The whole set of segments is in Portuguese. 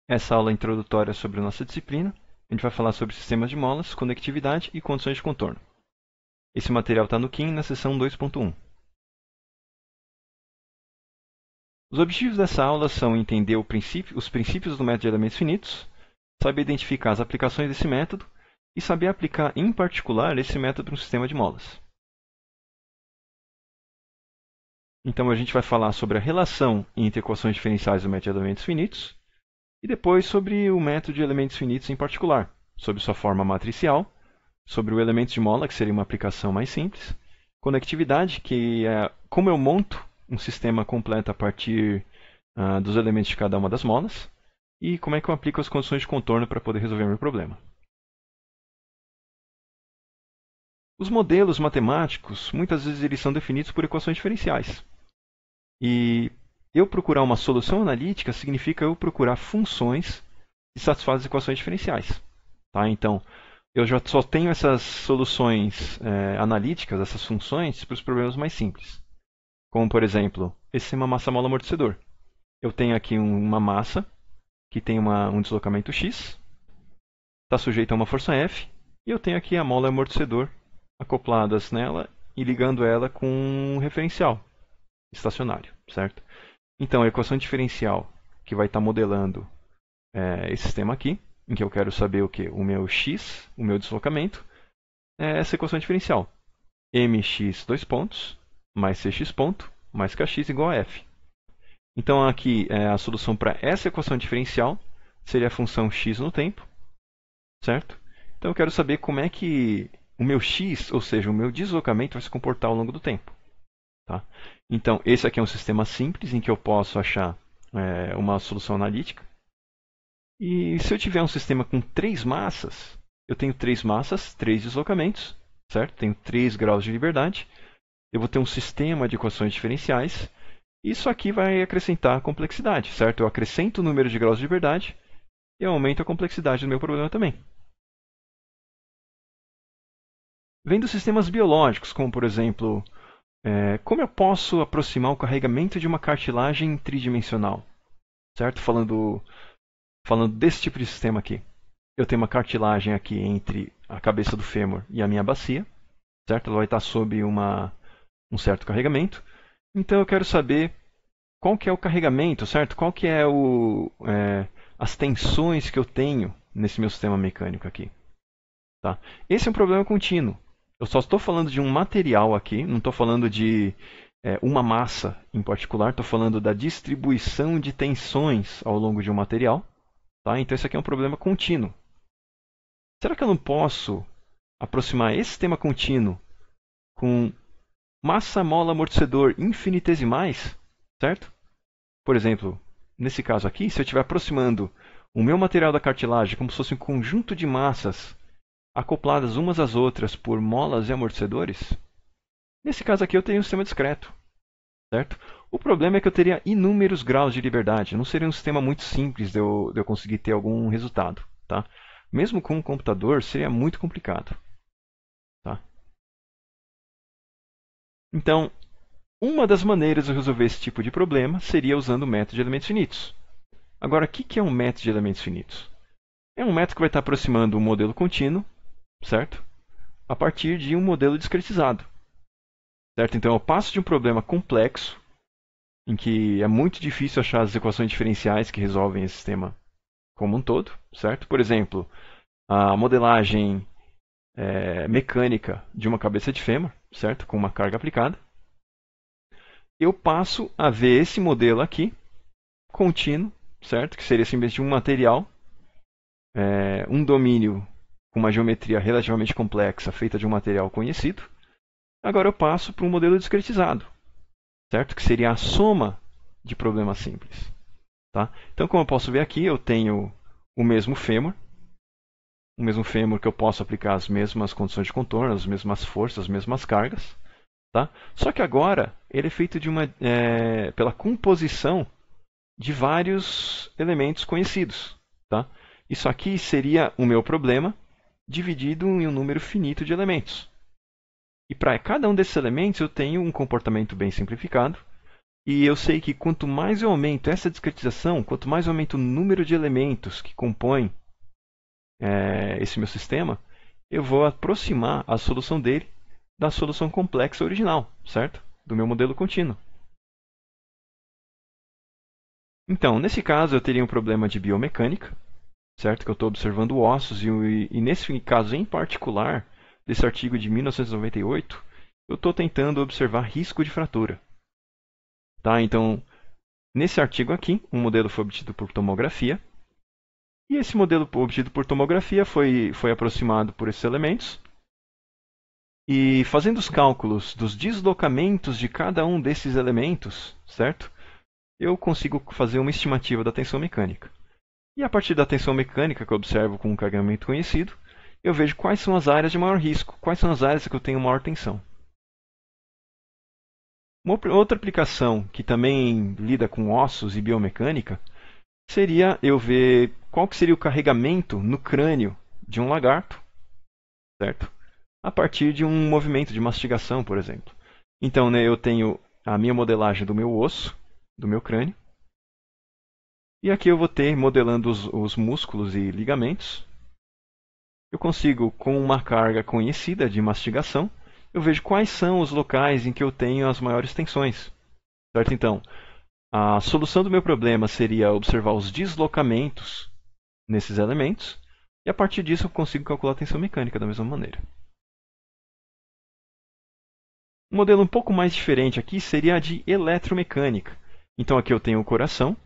Essa aula é introdutória sobre a nossa disciplina. A gente vai falar sobre sistemas de molas, conectividade e condições de contorno. Esse material está no Kim, na seção 2.1. Os objetivos dessa aula são entender os princípios do método de elementos finitos, saber identificar as aplicações desse método e saber aplicar, em particular, esse método no sistema de molas. Então, a gente vai falar sobre a relação entre equações diferenciais do método de elementos finitos e depois sobre o método de elementos finitos em particular, sobre sua forma matricial, sobre o elemento de mola, que seria uma aplicação mais simples, conectividade, que é como eu monto um sistema completo a partir dos elementos de cada uma das molas, e como é que eu aplico as condições de contorno para poder resolver o meu problema. Os modelos matemáticos, muitas vezes eles são definidos por equações diferenciais. E eu procurar uma solução analítica significa eu procurar funções que satisfazem as equações diferenciais. Tá? Então, eu já só tenho essas soluções analíticas, essas funções, para os problemas mais simples. Como, por exemplo, esse é uma massa-mola amortecedor. Eu tenho aqui uma massa que tem um deslocamento x, está sujeita a uma força F, e eu tenho aqui a mola amortecedor acopladas nela e ligando ela com um referencial estacionário, certo? Então, a equação diferencial que vai estar modelando esse sistema aqui, em que eu quero saber o que? O meu x, o meu deslocamento, é essa equação diferencial. mx, dois pontos, mais cx ponto, mais kx igual a f. Então, aqui, a solução para essa equação diferencial seria a função x no tempo, certo? Então, eu quero saber como é que o meu x, ou seja, o meu deslocamento, vai se comportar ao longo do tempo. Tá? Então, esse aqui é um sistema simples em que eu posso achar uma solução analítica. E se eu tiver um sistema com 3 massas, eu tenho 3 massas, 3 deslocamentos, certo? Tenho 3 graus de liberdade. Eu vou ter um sistema de equações diferenciais. Isso aqui vai acrescentar complexidade, certo? Eu acrescento o número de graus de liberdade e eu aumento a complexidade do meu problema também. Vendo sistemas biológicos, como por exemplo, como eu posso aproximar o carregamento de uma cartilagem tridimensional, certo? Falando desse tipo de sistema aqui. Eu tenho uma cartilagem aqui entre a cabeça do fêmur e a minha bacia, certo? Ela vai estar sob um certo carregamento. Então eu quero saber qual que é o carregamento, certo? Qual que é as tensões que eu tenho nesse meu sistema mecânico aqui. Tá? Esse é um problema contínuo. Eu só estou falando de um material aqui, não estou falando de uma massa em particular, estou falando da distribuição de tensões ao longo de um material. Tá? Então esse aqui é um problema contínuo. Será que eu não posso aproximar esse sistema contínuo com massa, mola, amortecedor infinitesimais, certo? Por exemplo, nesse caso aqui, se eu estiver aproximando o meu material da cartilagem como se fosse um conjunto de massas acopladas umas às outras por molas e amortecedores, nesse caso aqui eu tenho um sistema discreto, certo? O problema é que eu teria inúmeros graus de liberdade, não seria um sistema muito simples de eu conseguir ter algum resultado, tá? Mesmo com um computador, seria muito complicado. Tá? Então, uma das maneiras de resolver esse tipo de problema seria usando o método de elementos finitos. Agora, o que é um método de elementos finitos? É um método que vai estar aproximando um modelo contínuo, certo? A partir de um modelo discretizado. Certo? Então, eu passo de um problema complexo, em que é muito difícil achar as equações diferenciais que resolvem esse sistema como um todo, certo? Por exemplo, a modelagem mecânica de uma cabeça de fêmur, certo? Com uma carga aplicada. Eu passo a ver esse modelo aqui, contínuo, certo? Que seria simplesmente um material, um domínio com uma geometria relativamente complexa feita de um material conhecido. Agora eu passo para um modelo discretizado, certo? Que seria a soma de problemas simples. Tá? Então, como eu posso ver aqui, eu tenho o mesmo fêmur que eu posso aplicar as mesmas condições de contorno, as mesmas forças, as mesmas cargas. Tá? Só que agora ele é feito pela composição de vários elementos conhecidos. Tá? Isso aqui seria o meu problema dividido em um número finito de elementos. E para cada um desses elementos eu tenho um comportamento bem simplificado, E eu sei que quanto mais eu aumento essa discretização, quanto mais eu aumento o número de elementos que compõem esse meu sistema, eu vou aproximar a solução dele da solução complexa original, certo? Do meu modelo contínuo. Então, nesse caso, eu teria um problema de biomecânica, certo? Que eu estou observando ossos, e nesse caso em particular, desse artigo de 1998, eu estou tentando observar risco de fratura. Tá? Então, nesse artigo aqui, um modelo foi obtido por tomografia, e esse modelo obtido por tomografia foi aproximado por esses elementos, e fazendo os cálculos dos deslocamentos de cada um desses elementos, certo? Eu consigo fazer uma estimativa da tensão mecânica. E a partir da tensão mecânica que eu observo com um carregamento conhecido, eu vejo quais são as áreas de maior risco, quais são as áreas que eu tenho maior tensão. Uma outra aplicação que também lida com ossos e biomecânica seria eu ver qual que seria o carregamento no crânio de um lagarto, certo? A partir de um movimento de mastigação, por exemplo. Então, né, eu tenho a minha modelagem do meu osso, do meu crânio, e aqui eu vou ter modelando os músculos e ligamentos. Eu consigo, com uma carga conhecida de mastigação, eu vejo quais são os locais em que eu tenho as maiores tensões. Certo? Então, a solução do meu problema seria observar os deslocamentos nesses elementos, e a partir disso eu consigo calcular a tensão mecânica da mesma maneira. Um modelo um pouco mais diferente aqui seria a de eletromecânica. Então aqui eu tenho o coração,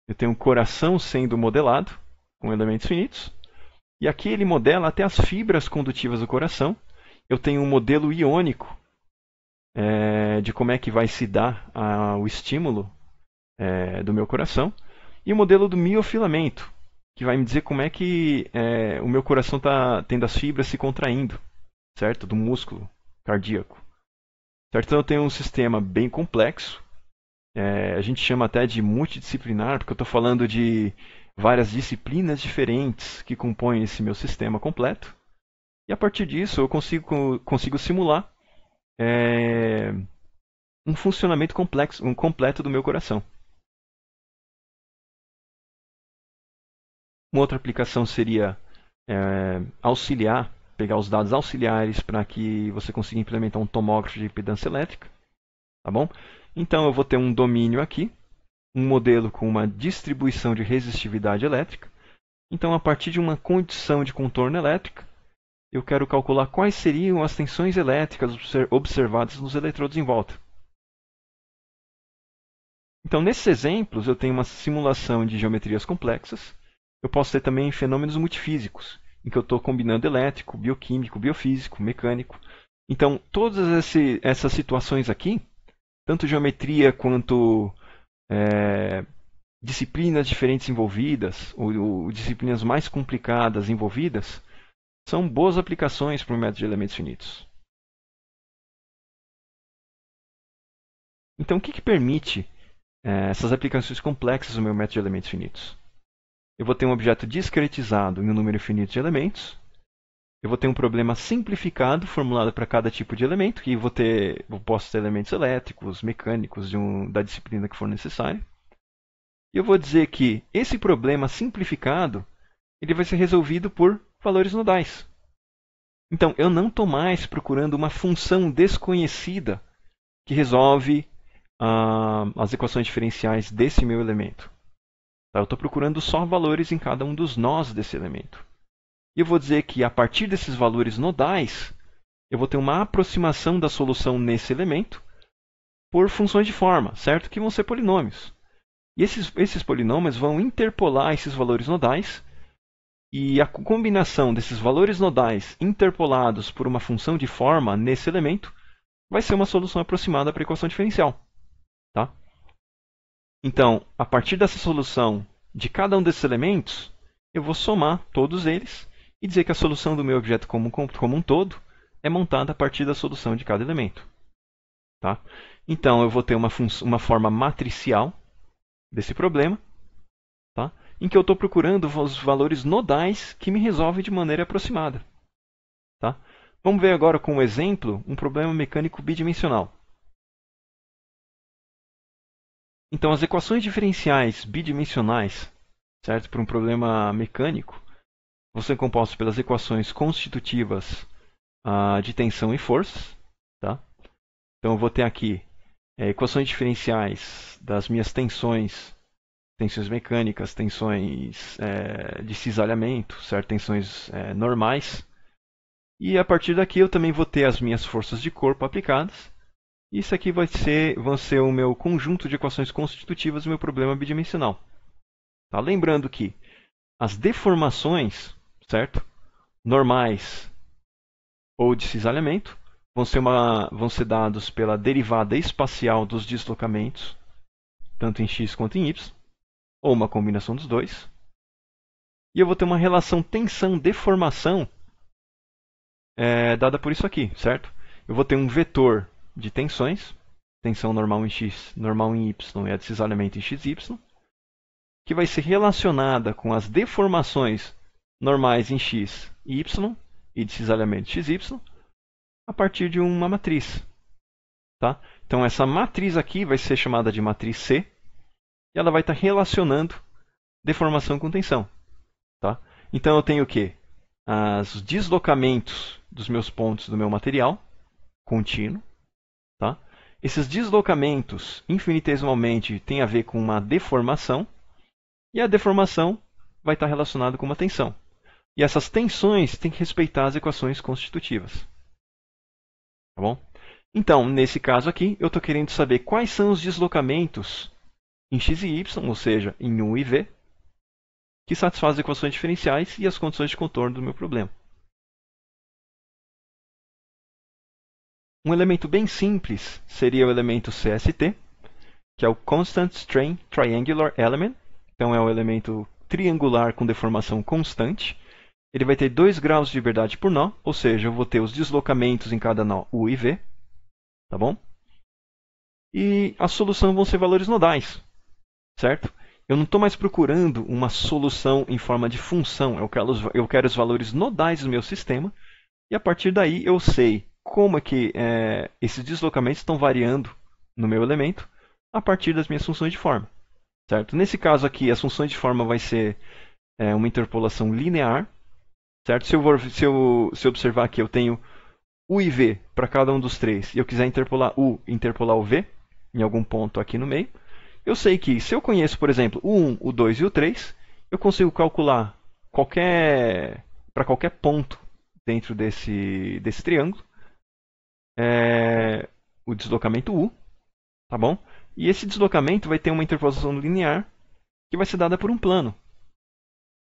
eu tenho o coração sendo modelado com elementos finitos, e aqui ele modela até as fibras condutivas do coração. Eu tenho um modelo iônico de como é que vai se dar o estímulo do meu coração, e o modelo do miofilamento, que vai me dizer como é que o meu coração está tendo as fibras se contraindo, certo? Do músculo cardíaco. Certo? Então eu tenho um sistema bem complexo, a gente chama até de multidisciplinar, porque eu estou falando de várias disciplinas diferentes que compõem esse meu sistema completo. E a partir disso eu consigo simular um funcionamento completo do meu coração. Uma outra aplicação seria pegar os dados auxiliares para que você consiga implementar um tomógrafo de impedância elétrica. Tá bom? Então eu vou ter um domínio aqui, um modelo com uma distribuição de resistividade elétrica. Então, a partir de uma condição de contorno elétrica, eu quero calcular quais seriam as tensões elétricas observadas nos eletrodos em volta. Então, nesses exemplos, eu tenho uma simulação de geometrias complexas. Eu posso ter também fenômenos multifísicos, em que eu estou combinando elétrico, bioquímico, biofísico, mecânico. Então, todas essas situações aqui, tanto geometria quanto disciplinas diferentes envolvidas, ou disciplinas mais complicadas envolvidas, são boas aplicações para o método de elementos finitos. Então, o que permite essas aplicações complexas no meu método de elementos finitos? Eu vou ter um objeto discretizado em um número finito de elementos. Eu vou ter um problema simplificado formulado para cada tipo de elemento, que eu posso ter elementos elétricos, mecânicos, da disciplina que for necessária. E eu vou dizer que esse problema simplificado ele vai ser resolvido por valores nodais. Então, eu não estou mais procurando uma função desconhecida que resolve as equações diferenciais desse meu elemento. Eu estou procurando só valores em cada um dos nós desse elemento. E eu vou dizer que a partir desses valores nodais, eu vou ter uma aproximação da solução nesse elemento por funções de forma, certo? Que vão ser polinômios. E esses polinômios vão interpolar esses valores nodais, e a combinação desses valores nodais interpolados por uma função de forma nesse elemento vai ser uma solução aproximada para a equação diferencial. Tá? Então, a partir dessa solução de cada um desses elementos, eu vou somar todos eles e dizer que a solução do meu objeto como um todo é montada a partir da solução de cada elemento. Tá? Então, eu vou ter uma forma matricial desse problema, tá? Em que eu estou procurando os valores nodais que me resolvem de maneira aproximada. Tá? Vamos ver agora com um exemplo um problema mecânico bidimensional. Então, as equações diferenciais bidimensionais, certo? Para um problema mecânico, vão ser compostas pelas equações constitutivas de tensão e forças. Tá? Então, eu vou ter aqui equações diferenciais das minhas tensões mecânicas, tensões de cisalhamento, certo? Tensões normais. E a partir daqui eu também vou ter as minhas forças de corpo aplicadas. Isso aqui vão ser o meu conjunto de equações constitutivas do meu problema bidimensional. Tá? Lembrando que as deformações, certo? Normais ou de cisalhamento vão ser dados pela derivada espacial dos deslocamentos, tanto em x quanto em y, ou uma combinação dos dois. E eu vou ter uma relação tensão-deformação dada por isso aqui, certo? Eu vou ter um vetor de tensões, tensão normal em x, normal em y e a de cisalhamento em xy, que vai ser relacionada com as deformações normais em x e y e de cisalhamento xy a partir de uma matriz. Tá? Então essa matriz aqui vai ser chamada de matriz C e ela vai estar relacionando deformação com tensão. Tá? Então eu tenho o quê? Os deslocamentos dos meus pontos do meu material contínuo. Tá? Esses deslocamentos infinitesimalmente têm a ver com uma deformação e a deformação vai estar relacionada com uma tensão. E essas tensões têm que respeitar as equações constitutivas. Tá bom? Então, nesse caso aqui, eu estou querendo saber quais são os deslocamentos em x e y, ou seja, em u e v, que satisfazem as equações diferenciais e as condições de contorno do meu problema. Um elemento bem simples seria o elemento CST, que é o Constant Strain Triangular Element. Então, é um elemento triangular com deformação constante. Ele vai ter 2 graus de liberdade por nó, ou seja, eu vou ter os deslocamentos em cada nó u e v. Tá bom? E a solução vão ser valores nodais, certo? Eu não estou mais procurando uma solução em forma de função. Eu quero os valores nodais do meu sistema. E a partir daí eu sei como é que esses deslocamentos estão variando no meu elemento a partir das minhas funções de forma. Certo? Nesse caso aqui, as funções de forma vai ser uma interpolação linear. Certo? Se eu observar que eu tenho u e v para cada um dos três e eu quiser interpolar u e interpolar o v em algum ponto aqui no meio, eu sei que se eu conheço, por exemplo, o 1, o 2 e o 3, eu consigo calcular para qualquer ponto dentro desse triângulo o deslocamento u, tá bom? E esse deslocamento vai ter uma interpolação linear que vai ser dada por um plano,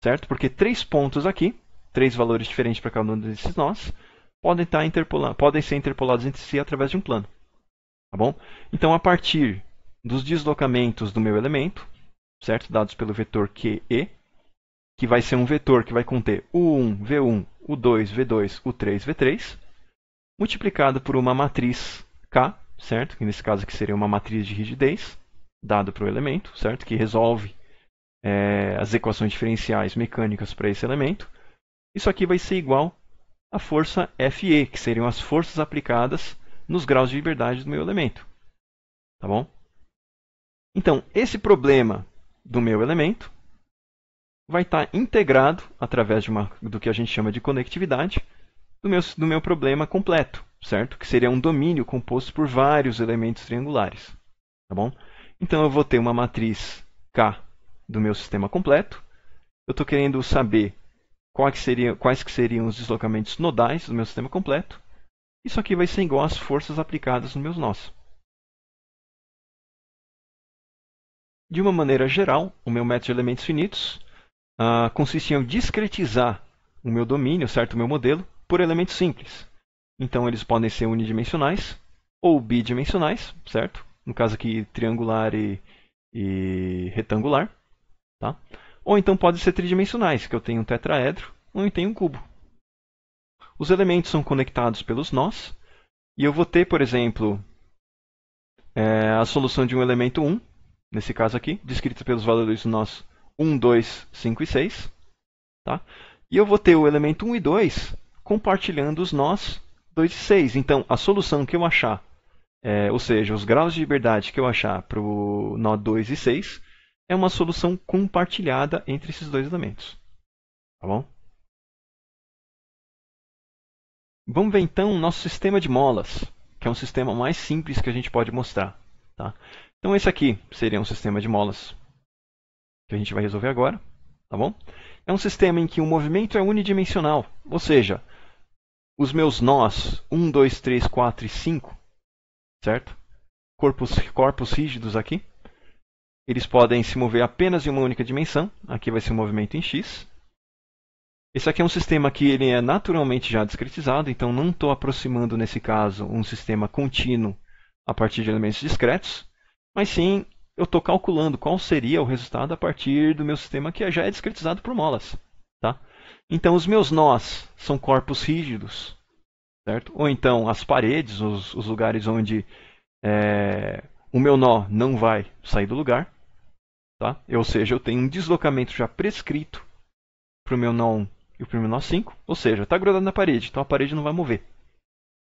certo? Porque 3 pontos aqui, 3 valores diferentes para cada um desses nós, podem ser interpolados entre si através de um plano. Tá bom? Então, a partir dos deslocamentos do meu elemento, certo? Dados pelo vetor QE, que vai ser um vetor que vai conter U1, V1, U2, V2, U3, V3, multiplicado por uma matriz K, certo? Que nesse caso aqui seria uma matriz de rigidez, dado para o elemento, certo? Que resolve as equações diferenciais mecânicas para esse elemento. Isso aqui vai ser igual à força Fe, que seriam as forças aplicadas nos graus de liberdade do meu elemento. Tá bom? Então, esse problema do meu elemento vai estar integrado através do que a gente chama de conectividade do meu problema completo, certo? Que seria um domínio composto por vários elementos triangulares. Tá bom? Então, eu vou ter uma matriz K do meu sistema completo. Eu estou querendo saber quais que seriam os deslocamentos nodais do meu sistema completo. Isso aqui vai ser igual às forças aplicadas nos meus nós. De uma maneira geral, o meu método de elementos finitos consiste em discretizar o meu domínio, certo? O meu modelo, por elementos simples. Então, eles podem ser unidimensionais ou bidimensionais, certo? No caso aqui, triangular e retangular. Tá? Ou então podem ser tridimensionais, que eu tenho um tetraedro ou eu tenho um cubo. Os elementos são conectados pelos nós, e eu vou ter, por exemplo, a solução de um elemento 1, nesse caso aqui, descrita pelos valores do nós 1, 2, 5 e 6. Tá? E eu vou ter o elemento 1 e 2 compartilhando os nós 2 e 6. Então, a solução que eu achar ou seja, os graus de liberdade que eu achar para o nó 2 e 6, é uma solução compartilhada entre esses dois elementos. Tá bom? Vamos ver então o nosso sistema de molas, que é um sistema mais simples que a gente pode mostrar. Tá? Então esse aqui seria um sistema de molas que a gente vai resolver agora. Tá bom? É um sistema em que o movimento é unidimensional, ou seja, os meus nós 1, 2, 3, 4 e 5, certo? Corpos rígidos aqui, eles podem se mover apenas em uma única dimensão. Aqui vai ser um movimento em x. Esse aqui é um sistema que ele é naturalmente já discretizado, então não estou aproximando, nesse caso, um sistema contínuo a partir de elementos discretos, mas sim eu estou calculando qual seria o resultado a partir do meu sistema que já é discretizado por molas. Tá? Então, os meus nós são corpos rígidos, certo? Ou então as paredes, os lugares onde o meu nó não vai sair do lugar. Tá? Ou seja, eu tenho um deslocamento já prescrito para o meu nó 1 e para o meu nó 5. Ou seja, está grudado na parede, então a parede não vai mover.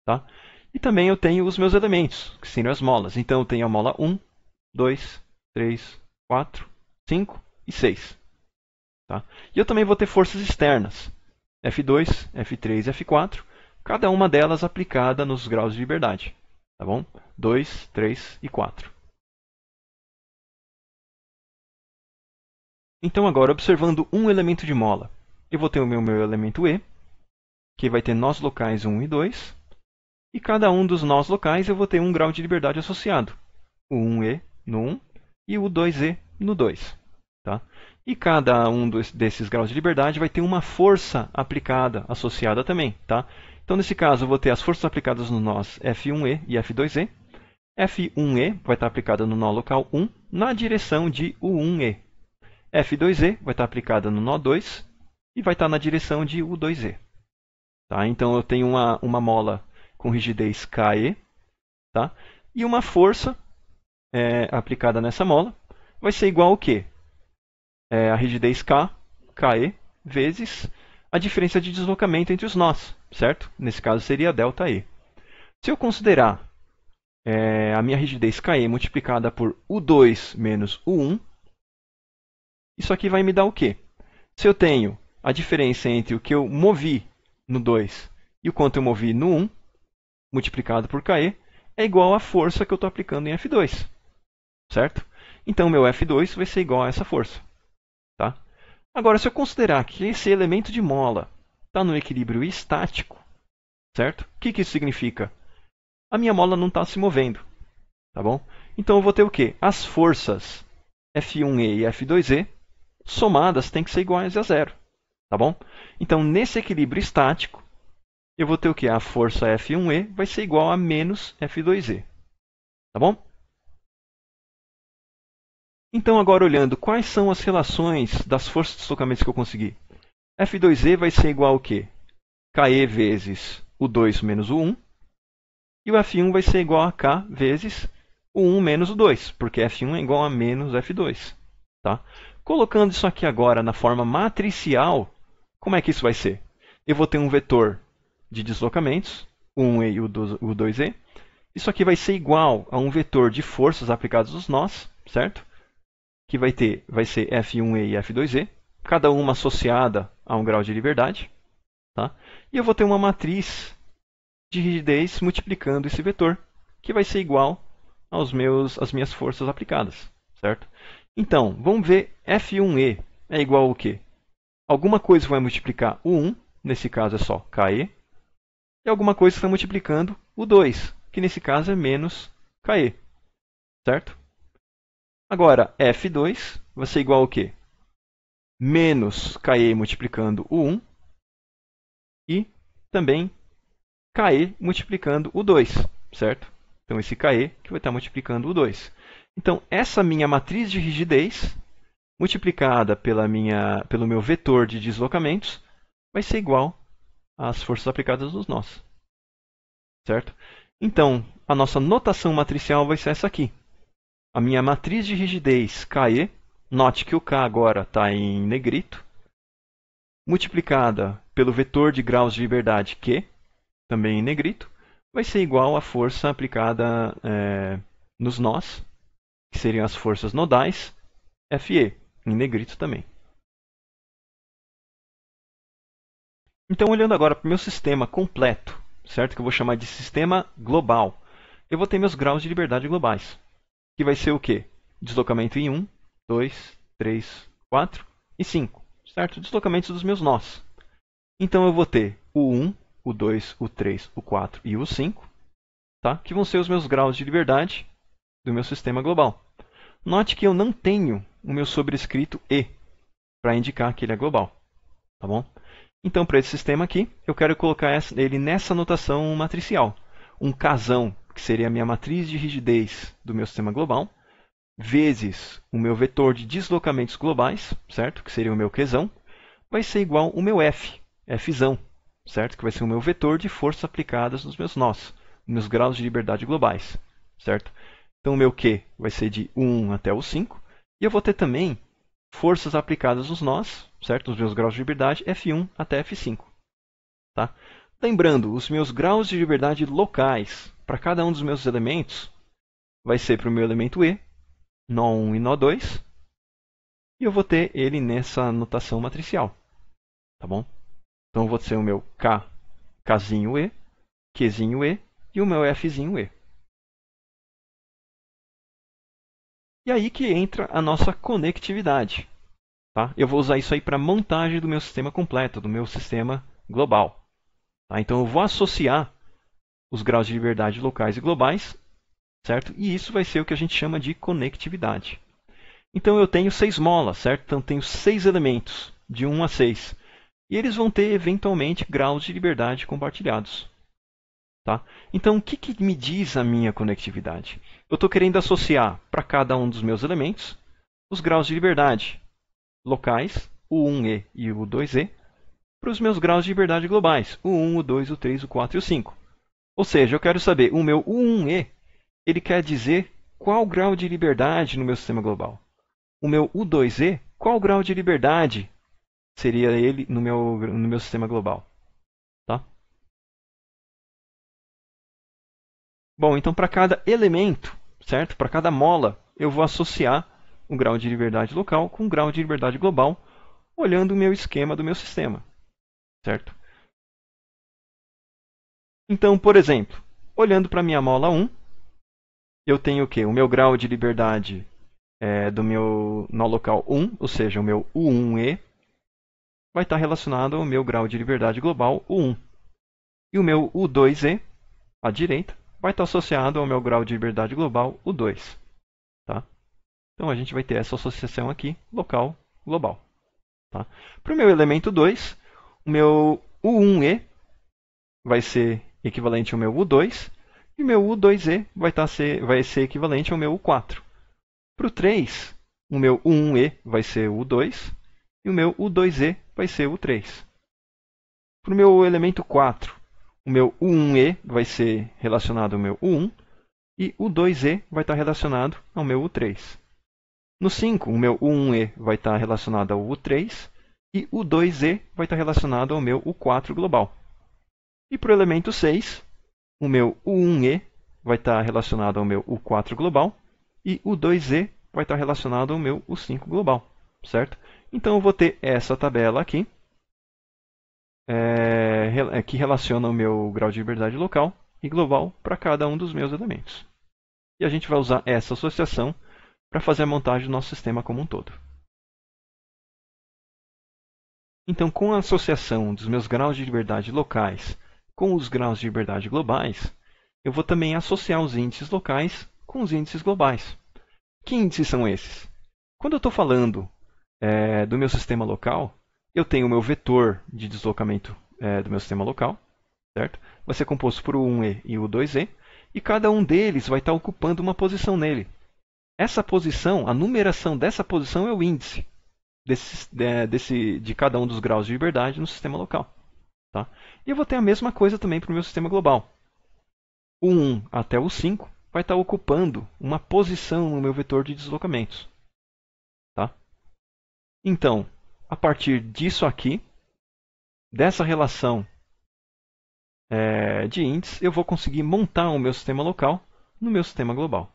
Tá? E também eu tenho os meus elementos, que seriam as molas. Então eu tenho a mola 1, 2, 3, 4, 5 e 6. Tá? E eu também vou ter forças externas, F2, F3 e F4, cada uma delas aplicada nos graus de liberdade. Tá bom? 2, 3 e 4. Então agora, observando um elemento de mola, eu vou ter o meu elemento E, que vai ter nós locais 1 e 2, e cada um dos nós locais eu vou ter um grau de liberdade associado. O 1E no 1 e o 2E no 2. Tá? E cada um desses graus de liberdade vai ter uma força aplicada associada também. Tá? Então, nesse caso, eu vou ter as forças aplicadas no nós F1E e F2E. F1E vai estar aplicada no nó local 1 na direção de U1E. F2E vai estar aplicada no nó 2 e vai estar na direção de U2E. Tá? Então, eu tenho uma mola com rigidez KE, tá? E uma força aplicada nessa mola vai ser igual ao quê? A rigidez K, KE, vezes a diferença de deslocamento entre os nós, certo? Nesse caso seria ΔE. Se eu considerar a minha rigidez KE multiplicada por U2 menos U1, isso aqui vai me dar o quê? Se eu tenho a diferença entre o que eu movi no 2 e o quanto eu movi no 1, multiplicado por KE, é igual à força que eu estou aplicando em F2. Certo? Então, meu F2 vai ser igual a essa força. Tá? Agora, se eu considerar que esse elemento de mola está no equilíbrio estático, certo? O que isso significa? A minha mola não está se movendo. Tá bom? Então, eu vou ter o quê? As forças F1E e F2E somadas têm que ser iguais a zero. Tá bom? Então, nesse equilíbrio estático, eu vou ter o quê? A força F1E vai ser igual a menos F2E. Tá bom? Então, agora olhando, quais são as relações das forças de deslocamento que eu consegui? F2E vai ser igual ao quê? KE vezes o 2 menos o 1. E o F1 vai ser igual a K vezes o 1 menos o 2, porque F1 é igual a menos F2. Tá? Colocando isso aqui agora na forma matricial, como é que isso vai ser? Eu vou ter um vetor de deslocamentos, o 1E e o 2E. Isso aqui vai ser igual a um vetor de forças aplicadas nos nós, certo? Que vai ser F1E e F2E, cada uma associada a um grau de liberdade. Tá? E eu vou ter uma matriz de rigidez multiplicando esse vetor, que vai ser igual às minhas forças aplicadas. Certo? Então, vamos ver F1E é igual ao quê? Alguma coisa vai multiplicar o 1, nesse caso é só KE, e alguma coisa está multiplicando o 2, que nesse caso é menos KE. Certo? Agora, F2 vai ser igual ao quê? Menos KE multiplicando o 1 e também KE multiplicando o 2, certo? Então, esse KE que vai estar multiplicando o 2. Então, essa minha matriz de rigidez, multiplicada pelo meu vetor de deslocamentos, vai ser igual às forças aplicadas nos nós. Certo? Então, a nossa notação matricial vai ser essa aqui. A minha matriz de rigidez KE, note que o K agora está em negrito, multiplicada pelo vetor de graus de liberdade Q, também em negrito, vai ser igual à força aplicada nos nós, que seriam as forças nodais, Fe, em negrito também. Então, olhando agora para o meu sistema completo, certo? Que eu vou chamar de sistema global, eu vou ter meus graus de liberdade globais, que vai ser o quê? Deslocamento em 1, 2, 3, 4 e 5, certo? Deslocamentos dos meus nós. Então eu vou ter o 1, o 2, o 3, o 4 e o 5, tá? Que vão ser os meus graus de liberdade do meu sistema global. Note que eu não tenho o meu sobrescrito E para indicar que ele é global, tá bom? Então, para esse sistema aqui, eu quero colocar ele nessa notação matricial. Um casão, que seria a minha matriz de rigidez do meu sistema global, vezes o meu vetor de deslocamentos globais, certo? Que seria o meu Qzão, vai ser igual ao meu F, Fzão, certo? Que vai ser o meu vetor de forças aplicadas nos meus nós, nos meus graus de liberdade globais, certo? Então, o meu Q vai ser de 1 até o 5, e eu vou ter também forças aplicadas nos nós, certo? Nos meus graus de liberdade, F1 até F5. Tá? Lembrando, os meus graus de liberdade locais para cada um dos meus elementos vai ser para o meu elemento E, nó1 e nó2, e eu vou ter ele nessa notação matricial. Tá bom? Então eu vou ter o meu K, Kzinho E, Qzinho E e o meu Fzinho E. E aí que entra a nossa conectividade. Tá? Eu vou usar isso aí para montagem do meu sistema completo, do meu sistema global. Tá? Então eu vou associar os graus de liberdade locais e globais, certo? E isso vai ser o que a gente chama de conectividade. Então eu tenho 6 molas, certo? Então eu tenho 6 elementos, de 1 a 6. E eles vão ter eventualmente graus de liberdade compartilhados. Tá? Então o que me diz a minha conectividade? Eu estou querendo associar para cada um dos meus elementos os graus de liberdade locais, o 1E e o 2E, para os meus graus de liberdade globais, o 1, o 2, o 3, o 4 e o 5. Ou seja, eu quero saber, o meu U1E, ele quer dizer qual grau de liberdade no meu sistema global. O meu U2E, qual grau de liberdade seria ele no meu sistema global. Tá? Bom, então para cada elemento, certo? Para cada mola, eu vou associar o grau de liberdade local com o grau de liberdade global, olhando o meu esquema do meu sistema. Certo? Então, por exemplo, olhando para a minha mola 1, eu tenho o quê? O meu grau de liberdade do meu nó local 1, ou seja, o meu U1E, vai estar relacionado ao meu grau de liberdade global U1. E o meu U2E, à direita, vai estar associado ao meu grau de liberdade global U2. Tá? Então a gente vai ter essa associação aqui, local, global. Tá? Para o meu elemento 2, o meu U1E vai ser equivalente ao meu U2, e o meu U2E vai ser equivalente ao meu U4. Para o 3, o meu U1E vai ser o U2 e o meu U2E vai ser o U3. Para o meu elemento 4, o meu U1E vai ser relacionado ao meu U1 e o U2E vai estar relacionado ao meu U3. No 5, o meu U1E vai estar relacionado ao U3 e o U2E vai estar relacionado ao meu U4 global. E para o elemento 6, o meu U1E vai estar relacionado ao meu U4 global e o U2E vai estar relacionado ao meu U5 global, certo? Então eu vou ter essa tabela aqui, que relaciona o meu grau de liberdade local e global para cada um dos meus elementos. E a gente vai usar essa associação para fazer a montagem do nosso sistema como um todo. Então, com a associação dos meus graus de liberdade locais com os graus de liberdade globais, eu vou também associar os índices locais com os índices globais. Que índices são esses? Quando eu estou falando do meu sistema local, eu tenho o meu vetor de deslocamento do meu sistema local, certo? Vai ser composto por o 1E e o 2E, e cada um deles vai estar ocupando uma posição nele. Essa posição, a numeração dessa posição é o índice de cada um dos graus de liberdade no sistema local. Tá? E eu vou ter a mesma coisa também para o meu sistema global. O 1 até o 5 vai estar ocupando uma posição no meu vetor de deslocamentos. Tá? Então, a partir disso aqui, dessa relação de índices, eu vou conseguir montar o meu sistema local no meu sistema global.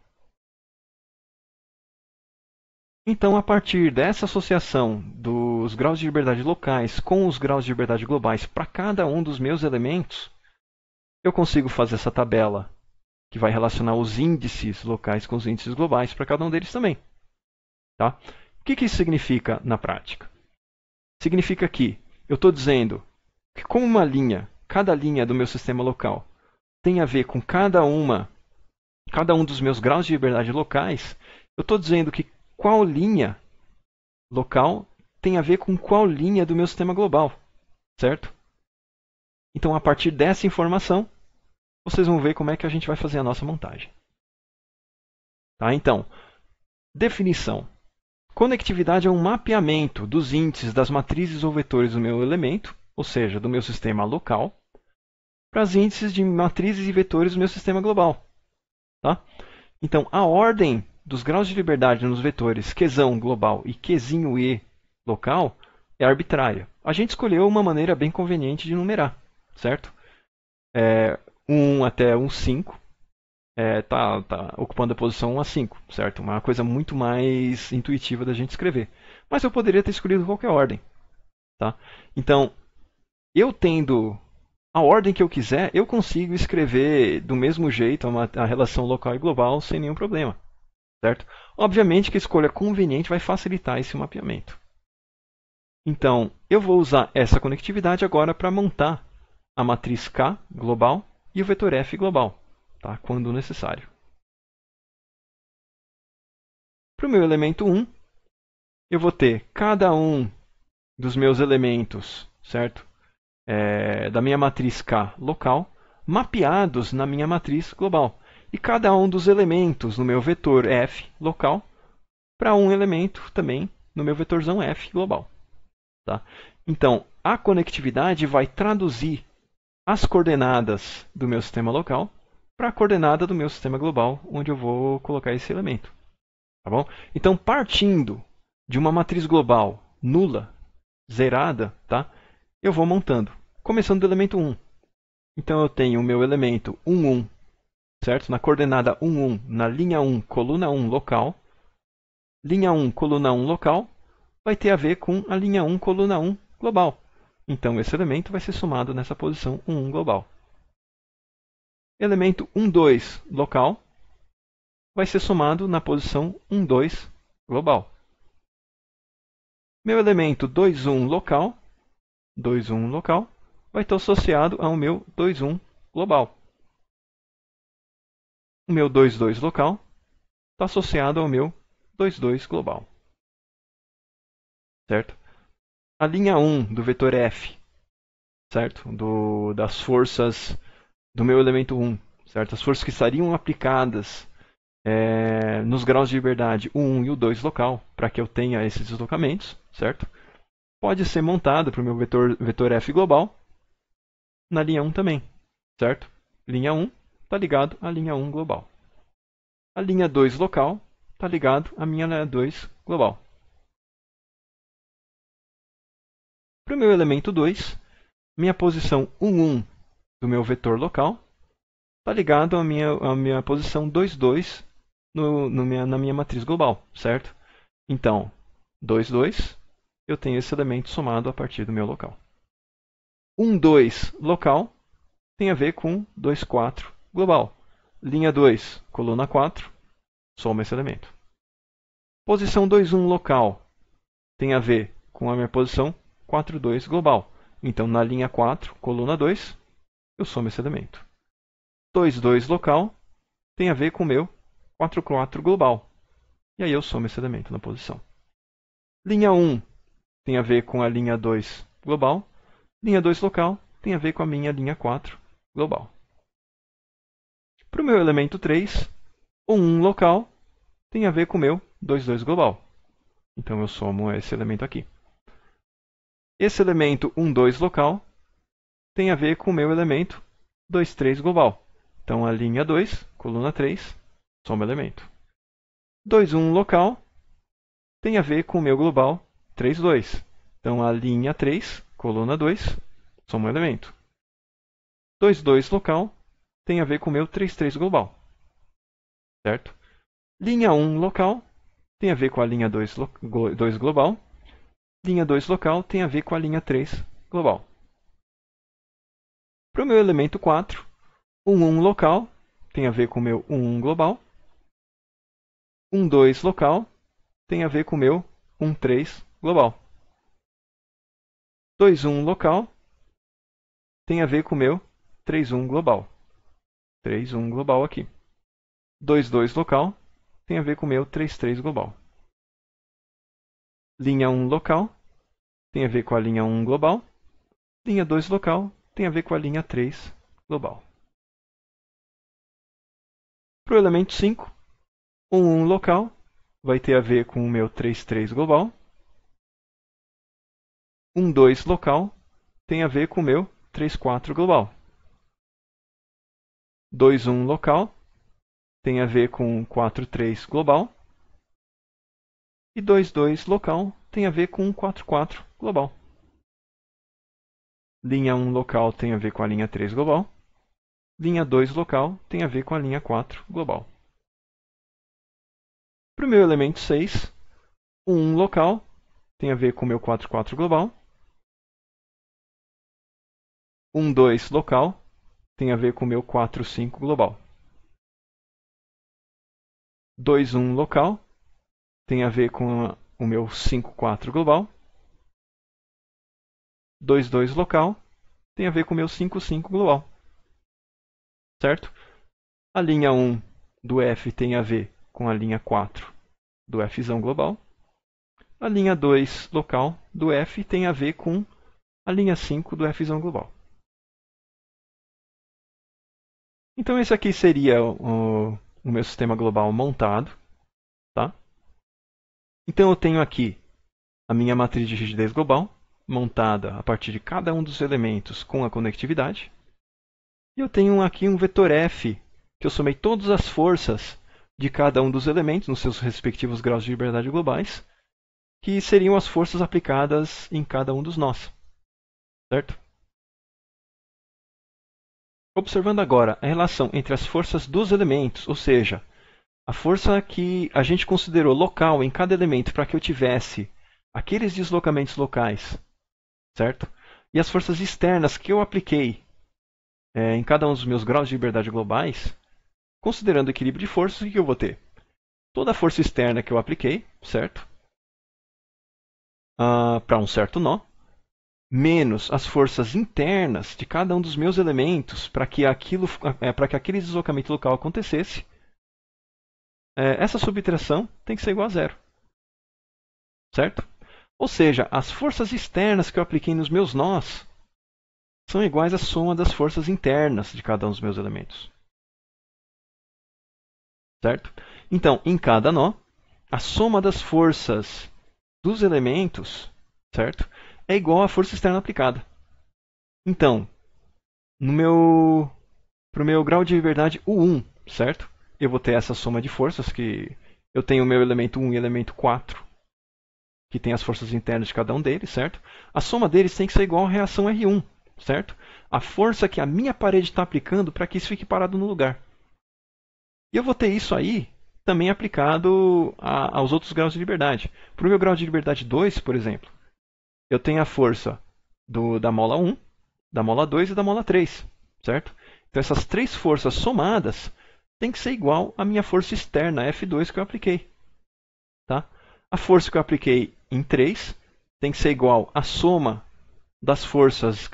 Então, a partir dessa associação dos graus de liberdade locais com os graus de liberdade globais para cada um dos meus elementos, eu consigo fazer essa tabela que vai relacionar os índices locais com os índices globais para cada um deles também. Tá? O que isso significa na prática? Significa que eu estou dizendo que como uma linha, cada linha do meu sistema local tem a ver com cada um dos meus graus de liberdade locais, eu estou dizendo que qual linha local tem a ver com qual linha do meu sistema global, certo? Então, a partir dessa informação, vocês vão ver como é que a gente vai fazer a nossa montagem. Tá? Então, definição. Conectividade é um mapeamento dos índices das matrizes ou vetores do meu elemento, ou seja, do meu sistema local, para os índices de matrizes e vetores do meu sistema global. Tá? Então, a ordem dos graus de liberdade nos vetores Qzão global e Qzinho E local é arbitrária. A gente escolheu uma maneira bem conveniente de numerar, certo? 1 até 5 tá ocupando a posição 1 a 5, certo? Uma coisa muito mais intuitiva da gente escrever. Mas eu poderia ter escolhido qualquer ordem. Tá? Então, eu tendo a ordem que eu quiser, eu consigo escrever do mesmo jeito a relação local e global sem nenhum problema. Certo? Obviamente que a escolha conveniente vai facilitar esse mapeamento. Então, eu vou usar essa conectividade agora para montar a matriz K global e o vetor F global, tá? Quando necessário. Para o meu elemento 1, eu vou ter cada um dos meus elementos, certo? Da minha matriz K local, mapeados na minha matriz global. E cada um dos elementos no meu vetor F local, para um elemento também no meu vetorzão F global. Tá? Então, a conectividade vai traduzir as coordenadas do meu sistema local para a coordenada do meu sistema global, onde eu vou colocar esse elemento. Tá bom? Então, partindo de uma matriz global nula, zerada, tá? Eu vou montando, começando do elemento 1. Então, eu tenho o meu elemento 1, 1, certo? Na coordenada 1, 1, na linha 1, coluna 1 local. Linha 1, coluna 1 local, vai ter a ver com a linha 1, coluna 1 global. Então, esse elemento vai ser somado nessa posição 1, 1 global. Elemento 1, 2 local vai ser somado na posição 1, 2 global. Meu elemento 2, 1 local, 2, 1 local, vai estar associado ao meu 2, 1 global. O meu 2, 2 local está associado ao meu 2, 2 global. Certo? A linha 1 do vetor F, certo? Das forças do meu elemento 1, certo? As forças que estariam aplicadas nos graus de liberdade o 1 e o 2 local, para que eu tenha esses deslocamentos, certo? Pode ser montado para o meu vetor F global na linha 1 também, certo? Linha 1 está ligado à linha 1 global. A linha 2 local está ligado à minha linha 2 global. Para o meu elemento 2, minha posição 1, 1 do meu vetor local está ligado à minha posição 2, 2 na minha matriz global, certo? Então, 2, 2, eu tenho esse elemento somado a partir do meu local. 1, 2 local tem a ver com 2, 4 global. Linha 2, coluna 4, soma esse elemento. Posição 2, 1 local tem a ver com a minha posição 4, 2 global. Então, na linha 4, coluna 2, eu somo esse elemento. 2, 2 local tem a ver com o meu 4, 4 global. E aí eu somo esse elemento na posição. Linha 1 tem a ver com a linha 2 global. Linha 2 local tem a ver com a minha linha 4 global. Para o meu elemento 3, o 1 local tem a ver com o meu 2, 2 global. Então eu somo esse elemento aqui. Esse elemento 1, 2 local tem a ver com o meu elemento 2, 3 global. Então a linha 2, coluna 3, soma elemento. 2, 1 local tem a ver com o meu global 3, 2. Então a linha 3, coluna 2, soma um elemento. 2,2 local tem a ver com o meu 3,3 global. Certo? Linha 1 local tem a ver com a linha 2 global. Linha 2 local tem a ver com a linha 3 global. Para o meu elemento 4, 1,1 local tem a ver com o meu 1,1 global. 1,2 local tem a ver com o meu 1,3 global. 2,1 local tem a ver com o meu 3,1 global. 3,1 global aqui. 2,2 local tem a ver com o meu 3,3 global. Linha 1 local tem a ver com a linha 1 global. Linha 2 local tem a ver com a linha 3 global. Para o elemento 5, 1,1 local vai ter a ver com o meu 3,3 global. 1,2 local tem a ver com o meu 3,4 global. 2,1 local tem a ver com 4,3 global. E 2,2 local tem a ver com 4,4 global. Linha 1 local tem a ver com a linha 3 global. Linha 2 local tem a ver com a linha 4 global. Para o meu elemento 6, 1,1 local tem a ver com o meu 4,4 global. 1,2 local tem a ver com o meu 4,5 global. 2,1 local tem a ver com o meu 5,4 global. 2,2 local tem a ver com o meu 5,5 global. Certo? A linha 1 do F tem a ver com a linha 4 do Fzão global. A linha 2 local do F tem a ver com a linha 5 do Fzão global. Então esse aqui seria o meu sistema global montado. Tá? Então eu tenho aqui a minha matriz de rigidez global, montada a partir de cada um dos elementos com a conectividade. E eu tenho aqui um vetor F, que eu somei todas as forças de cada um dos elementos nos seus respectivos graus de liberdade globais, que seriam as forças aplicadas em cada um dos nós. Certo? Observando agora a relação entre as forças dos elementos, ou seja, a força que a gente considerou local em cada elemento para que eu tivesse aqueles deslocamentos locais, certo? E as forças externas que eu apliquei em cada um dos meus graus de liberdade globais, considerando o equilíbrio de forças, o que eu vou ter? Toda a força externa que eu apliquei, certo? Para um certo nó, menos as forças internas de cada um dos meus elementos para que aquele deslocamento local acontecesse, essa subtração tem que ser igual a zero. Certo? Ou seja, as forças externas que eu apliquei nos meus nós são iguais à soma das forças internas de cada um dos meus elementos. Certo? Então, em cada nó, a soma das forças dos elementos, certo, é igual à força externa aplicada. Então, para o meu grau de liberdade U1, certo? Eu vou ter essa soma de forças, que eu tenho o meu elemento 1 e elemento 4, que tem as forças internas de cada um deles, certo? A soma deles tem que ser igual à reação R1, certo? A força que a minha parede está aplicando para que isso fique parado no lugar. E eu vou ter isso aí também aplicado aos outros graus de liberdade. Para o meu grau de liberdade 2, por exemplo, eu tenho a força da mola 1, da mola 2 e da mola 3, certo? Então essas três forças somadas tem que ser igual à minha força externa, F2, que eu apliquei. Tá? A força que eu apliquei em 3 tem que ser igual à soma das forças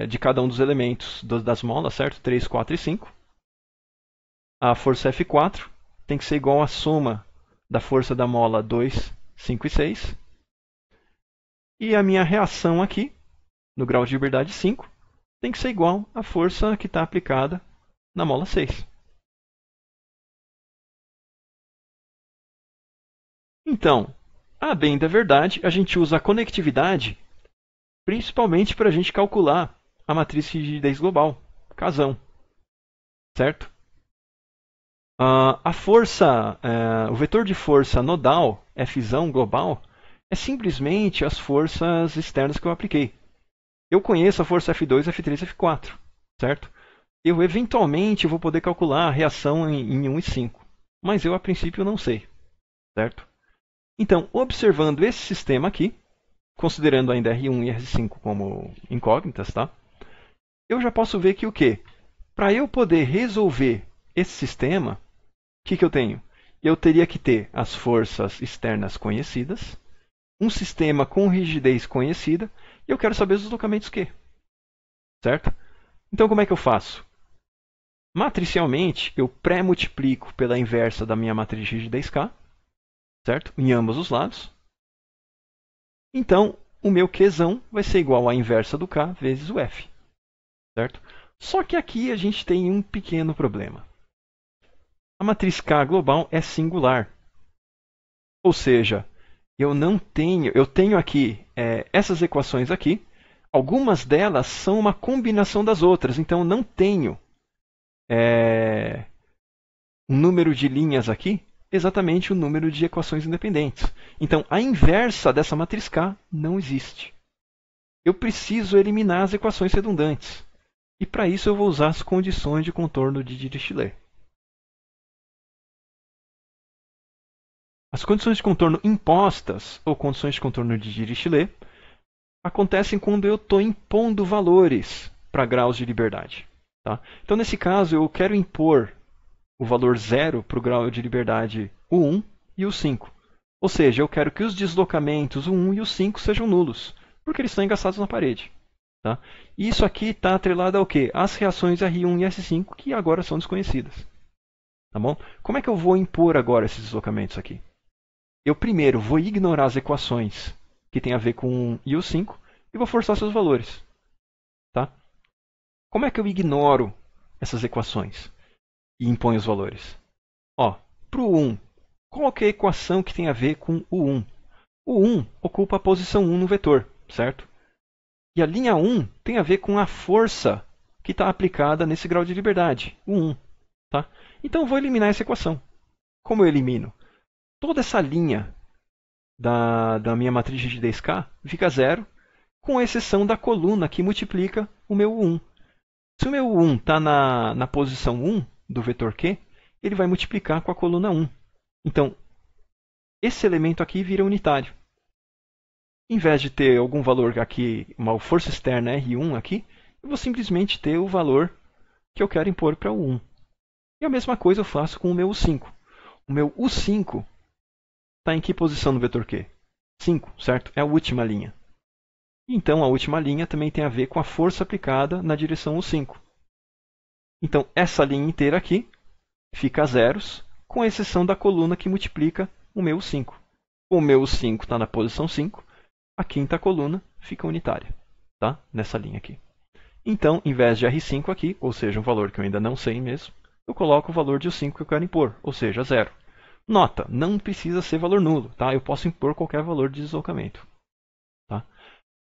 de cada um dos elementos das molas, certo? 3, 4 e 5. A força F4 tem que ser igual à soma da força da mola 2, 5 e 6. E a minha reação aqui, no grau de liberdade 5, tem que ser igual à força que está aplicada na mola 6. Então, a bem da verdade, a gente usa a conectividade principalmente para a gente calcular a matriz de rigidez global, Kazão. Certo? A força, o vetor de força nodal, Fzão global, é simplesmente as forças externas que eu apliquei. Eu conheço a força F2, F3 e F4. certo? Eu eventualmente vou poder calcular a reação em 1 e 5, mas eu a princípio não sei, certo? Então, observando esse sistema aqui, considerando ainda R1 e R5 como incógnitas, tá? Eu já posso ver que o quê? Para eu poder resolver esse sistema, o que eu tenho? Eu teria que ter as forças externas conhecidas, um sistema com rigidez conhecida, e eu quero saber os deslocamentos Q, certo? Então, como é que eu faço? Matricialmente, eu pré-multiplico pela inversa da minha matriz de rigidez K, certo? Em ambos os lados. Então, o meu Qzão vai ser igual à inversa do K vezes o F, certo? Só que aqui a gente tem um pequeno problema. A matriz K global é singular. Ou seja, eu tenho aqui essas equações aqui, algumas delas são uma combinação das outras, então eu não tenho um número de linhas aqui, exatamente o número de equações independentes. Então, a inversa dessa matriz K não existe. Eu preciso eliminar as equações redundantes. E para isso eu vou usar as condições de contorno de Dirichlet. As condições de contorno impostas, ou condições de contorno de Dirichlet, acontecem quando eu estou impondo valores para graus de liberdade. Tá? Então, nesse caso, eu quero impor o valor 0 para o grau de liberdade U1 e U5. Ou seja, eu quero que os deslocamentos U1 e U5 sejam nulos, porque eles estão engaçados na parede. Tá? E isso aqui está atrelado ao quê? Às reações R1 e S5, que agora são desconhecidas. Tá bom? Como é que eu vou impor agora esses deslocamentos aqui? Eu primeiro vou ignorar as equações que têm a ver com o 1 e o 5 e vou forçar seus valores. Tá? Como é que eu ignoro essas equações e imponho os valores? Para o 1, qual é a equação que tem a ver com o 1? O 1 ocupa a posição 1 no vetor, certo? E a linha 1 tem a ver com a força que está aplicada nesse grau de liberdade, o 1. Tá? Então eu vou eliminar essa equação. Como eu elimino? Toda essa linha da minha matriz de rigidez K fica zero, com exceção da coluna que multiplica o meu 1. Se o meu 1 está na posição 1 do vetor Q, ele vai multiplicar com a coluna 1. Então, esse elemento aqui vira unitário. Em vez de ter algum valor aqui, uma força externa R1 aqui, eu vou simplesmente ter o valor que eu quero impor para o 1. E a mesma coisa eu faço com o meu U5. O meu U5 está em que posição no vetor Q? 5, certo? É a última linha. Então, a última linha também tem a ver com a força aplicada na direção U5. Então, essa linha inteira aqui fica a zeros, com exceção da coluna que multiplica o meu U5. O meu U5 está na posição 5, a quinta coluna fica unitária, tá? Nessa linha aqui. Então, em vez de R5 aqui, ou seja, um valor que eu ainda não sei mesmo, eu coloco o valor de U5 que eu quero impor, ou seja, 0. Nota, não precisa ser valor nulo, tá? Eu posso impor qualquer valor de deslocamento. Tá?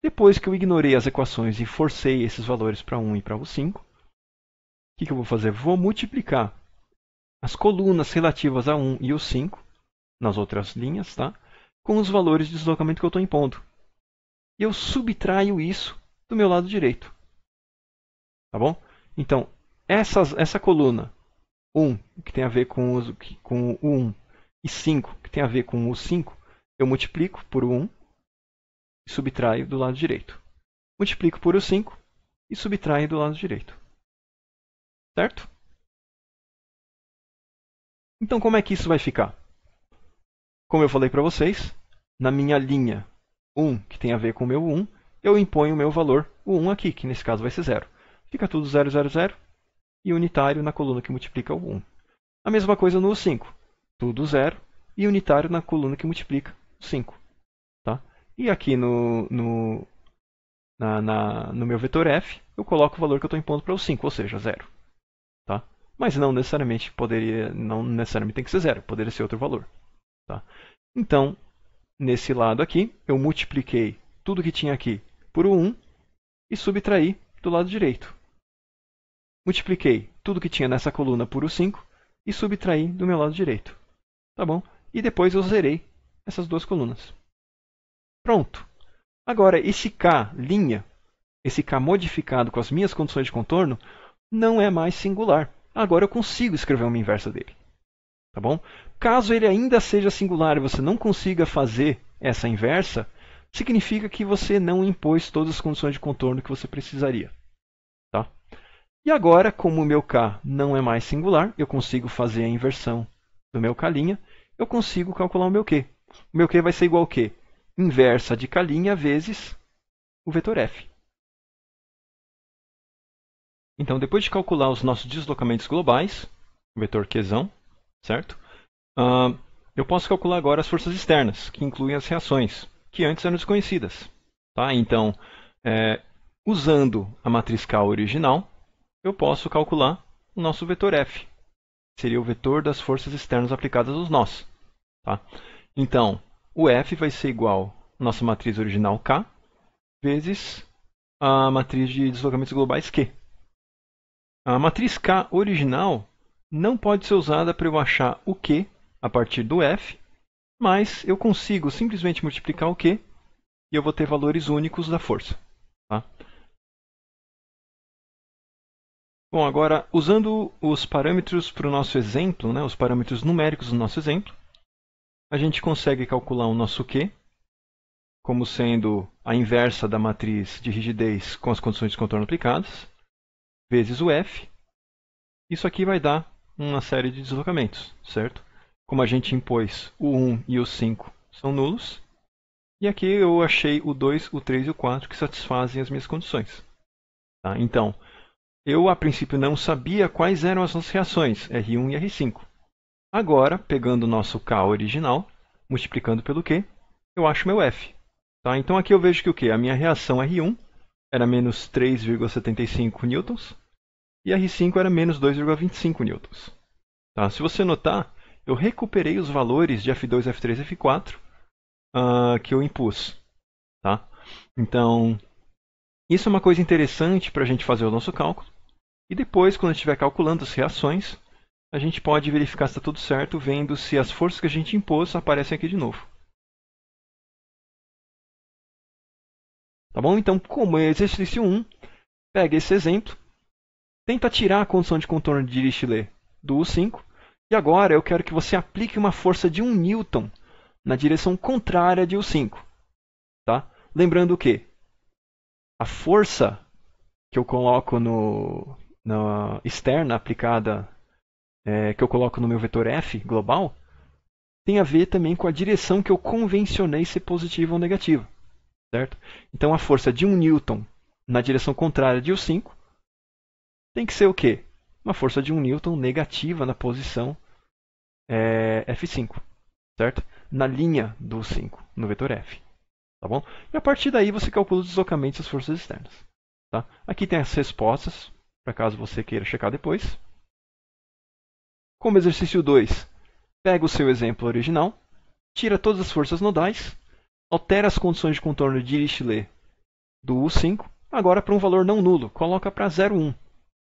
Depois que eu ignorei as equações e forcei esses valores para 1 e para U5, o que eu vou fazer? Vou multiplicar as colunas relativas a 1 e U5, nas outras linhas, tá? Com os valores de deslocamento que eu estou impondo. E eu subtraio isso do meu lado direito. Tá bom? Então, essa coluna 1, que tem a ver com o 1, e 5, que tem a ver com o 5, eu multiplico por 1 e subtraio do lado direito. Multiplico por o 5 e subtraio do lado direito. Certo? Então, como é que isso vai ficar? Como eu falei para vocês, na minha linha 1, que tem a ver com o meu 1, eu imponho o meu valor, o 1 aqui, que nesse caso vai ser 0. Fica tudo 0, 0, 0 e unitário na coluna que multiplica o 1. A mesma coisa no 5. Tudo 0 e unitário na coluna que multiplica o 5. Tá? E aqui no meu vetor f, eu coloco o valor que eu estou impondo para o 5, ou seja, 0. Tá? Mas não necessariamente tem que ser 0, poderia ser outro valor. Tá? Então, nesse lado aqui, eu multipliquei tudo que tinha aqui por 1 e subtraí do lado direito. Multipliquei tudo que tinha nessa coluna por 5 e subtraí do meu lado direito. Tá bom? E depois eu zerei essas duas colunas. Pronto. Agora, esse K, linha, esse K modificado com as minhas condições de contorno, não é mais singular. Agora eu consigo escrever uma inversa dele. Tá bom? Caso ele ainda seja singular e você não consiga fazer essa inversa, significa que você não impôs todas as condições de contorno que você precisaria. Tá? E agora, como o meu K não é mais singular, eu consigo fazer a inversão do meu K', eu consigo calcular o meu Q. O meu Q vai ser igual ao quê? Inversa de K' vezes o vetor F. Então, depois de calcular os nossos deslocamentos globais, o vetor Qzão, certo? Eu posso calcular agora as forças externas, que incluem as reações, que antes eram desconhecidas. Tá? Então, usando a matriz K original, eu posso calcular o nosso vetor F. Seria o vetor das forças externas aplicadas aos nós. Tá? Então, o F vai ser igual à nossa matriz original K, vezes a matriz de deslocamentos globais Q. A matriz K original não pode ser usada para eu achar o Q a partir do F, mas eu consigo simplesmente multiplicar o Q e eu vou ter valores únicos da força. Tá? Bom, agora, usando os parâmetros para o nosso exemplo, os parâmetros numéricos do nosso exemplo, a gente consegue calcular o nosso Q como sendo a inversa da matriz de rigidez com as condições de contorno aplicadas, vezes o F. Isso aqui vai dar uma série de deslocamentos, certo? Como a gente impôs o 1 e o 5 são nulos, e aqui eu achei o 2, o 3 e o 4 que satisfazem as minhas condições. Tá? Então, eu a princípio não sabia quais eram as nossas reações, R1 e R5. Agora, pegando o nosso K original, multiplicando pelo Q, eu acho meu F. Tá? Então aqui eu vejo que o quê? A minha reação R1 era menos 3,75 newtons e R5 era menos 2,25 newtons. Tá? Se você notar, eu recuperei os valores de F2, F3 e F4 que eu impus. Tá? Então, isso é uma coisa interessante para a gente fazer o nosso cálculo. E depois, quando a gente estiver calculando as reações, a gente pode verificar se está tudo certo, vendo se as forças que a gente impôs aparecem aqui de novo. Tá bom? Então, como é exercício 1, pega esse exemplo, tenta tirar a condição de contorno de Dirichlet do U5, e agora eu quero que você aplique uma força de 1 newton na direção contrária de U5. Tá? Lembrando que a força que eu coloco na externa aplicada, que eu coloco no meu vetor F global, tem a ver também com a direção que eu convencionei ser positiva ou negativa. Certo? Então a força de 1 newton na direção contrária de U5 tem que ser o quê? Uma força de 1 newton negativa na posição F5. Certo? Na linha do U5, no vetor F. Tá bom? E a partir daí você calcula os deslocamentos das forças externas. Tá? Aqui tem as respostas, para caso você queira checar depois. Como exercício 2, pega o seu exemplo original, tira todas as forças nodais, altera as condições de contorno de Dirichlet do U5, agora para um valor não nulo, coloca para 0,1. O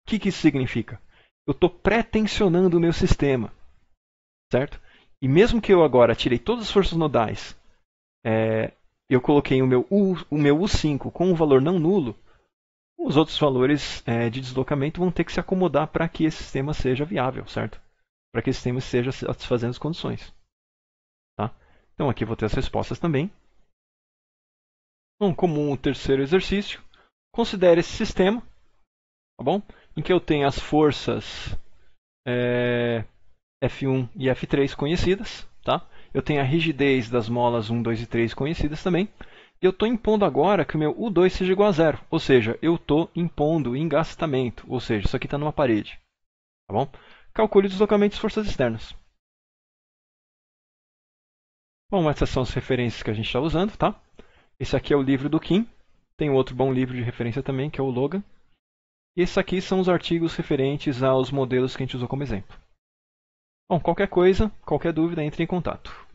que isso significa? Eu estou pré-tensionando o meu sistema, certo? E mesmo que eu agora tirei todas as forças nodais, eu coloquei o meu U5 com um valor não nulo, os outros valores de deslocamento vão ter que se acomodar para que esse sistema seja viável, certo? Para que esse sistema esteja satisfazendo as condições. Tá? Então aqui eu vou ter as respostas também. Bom, como um terceiro exercício, considere esse sistema, tá bom? Em que eu tenho as forças F1 e F3 conhecidas, tá? Eu tenho a rigidez das molas 1, 2 e 3 conhecidas também. E eu estou impondo agora que o meu U2 seja igual a 0, ou seja, eu estou impondo engastamento, ou seja, isso aqui está numa parede. Tá bom? Calcule os deslocamentos de forças externas. Bom, essas são as referências que a gente está usando, tá? Esse aqui é o livro do Kim. Tem um outro bom livro de referência também, que é o Logan. E esses aqui são os artigos referentes aos modelos que a gente usou como exemplo. Bom, qualquer coisa, qualquer dúvida, entre em contato.